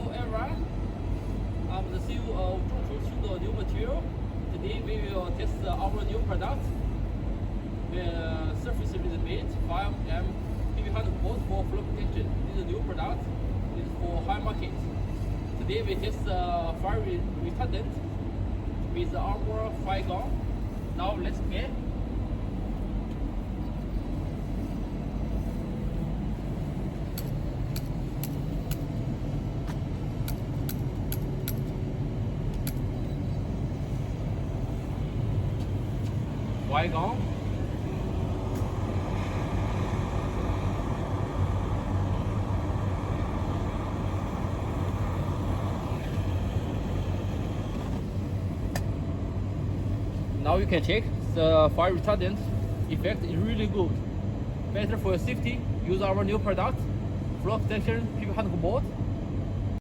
Hello everyone, I'm the CEO of Zhongchou New Material. Today we will test our new product. The surface is made 5M PV100 board for flow protection. This is a new product. It's for high market. Today we test fire retardant with the armor fire gun. Now let's begin. Fire gun. Now you can check the fire retardant effect is really good. Better for your safety, use our new product, flow protection PV100 board.